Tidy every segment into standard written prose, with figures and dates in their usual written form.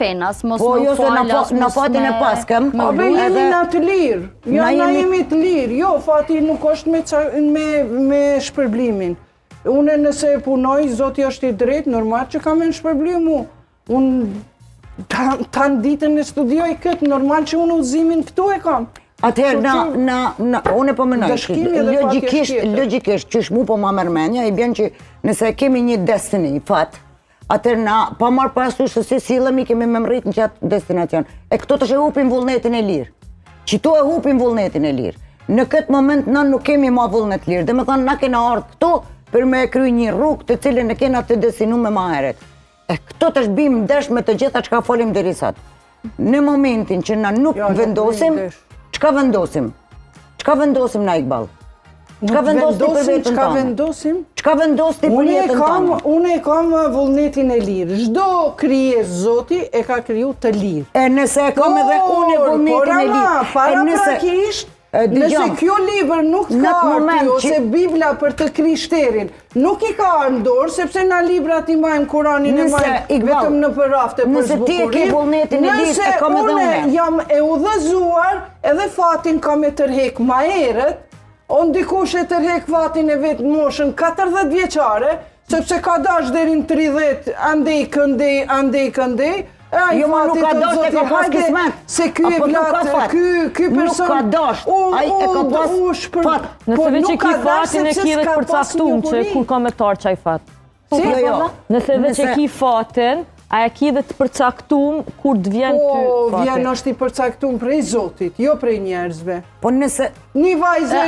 fenas, mos Po, më jo se falas, në fatin e paskëm. Abe jemi na të lirë, jo na jemi të lirë, jo, fati nuk është me shpërblimin. Une nëse punoj, Zoti është i drejtë, normal që kam në shpërblim mu. Unë tanë ditën e studioj këtë, normal që unë udhëzimin këtu e kam. Atëherë, unë po menoj, logikisht, qysh mu po ma mërmenja, i bjen që nëse kemi një destiny, fat, atëherë na, pa marrë parasysh se si sillemi, kemi me mrit në qatë destinacion. E këto të që hupin vullnetin e lirë. Qito e hupin vullnetin e lirë. Në këtë moment, na nuk kemi ma vullnet lirë. Dhe me thonë, na kena ardhë këto për me kry një rrugë të cilën e kena të destinu me ma heret. E këto të shbim desh me të gjitha që ka folim deri sot. Në momentin që na nuk vendosim, Çka vendosim? Çka vendosim na Iqbal? Çka vendosim për vetën tonë? Çka vendos ti për jetën tonë? Unë e kam vullnetin e lirë. Çdo krijesë Zoti e ka kriju të lirë. E nëse e kam edhe unë vullnetin e lirë. Paraprakisht, nëse kjo libër nuk ka arti, ose Bibla për të krishterin, nuk i ka ndorë, sepse na libra ti majmë Kuranin e majmë vetëm në përrafte për zbukurim. Nëse ti e ke vullnetin e lirë, e kam edhe unë. Nëse jam e udhëzuar, edhe fatin kam e tërhek ma herët, o ndikush e tërhek fatin e vetë moshën 40 vjeqare, sepse ka dash derin 30, andej këndej, Jo, ma nuk ka dasht e ka pas kismet. Se ky e vlatë, ky person... Nuk ka dasht, a i e ka pas fat. Nëse veç e ki fatin e ki dhe të përcaktum që kur ka me tarë qaj fat. Nëse veç e ki fatin, a e ki dhe të përcaktum kur të vjen ty fatin. Po, vjen është i përcaktum prej Zotit, jo prej njerëzve. Po nëse... Një vajzë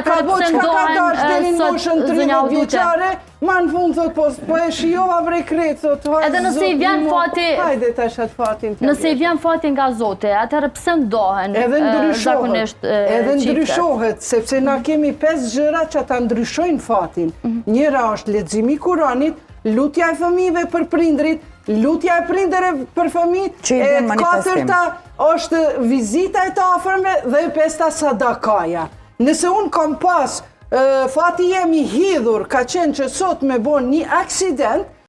ka bo qka ka dash deri në moshën 30 vjeqare, ma në fund thot, po e shiova vrej kretë, thot, edhe nëse i vjen fati... Hajde ta shat fatin. Nëse i vjen fati nga Zoti, atëherë pse ndohen zakonisht qiftet? Edhe ndryshohet, sepse na kemi 5 gjëra që ta ndryshojnë fatin. Njëra është leximi i Kuranit, lutja e fëmijëve për prindrit, lutja e prindërve për fëmijët, e katërta është vizita e të afërmve dhe e pesta sadakaja. Nëse unë kam pas, fati jemi hidhur, ka qenë që sot me bon një aksident,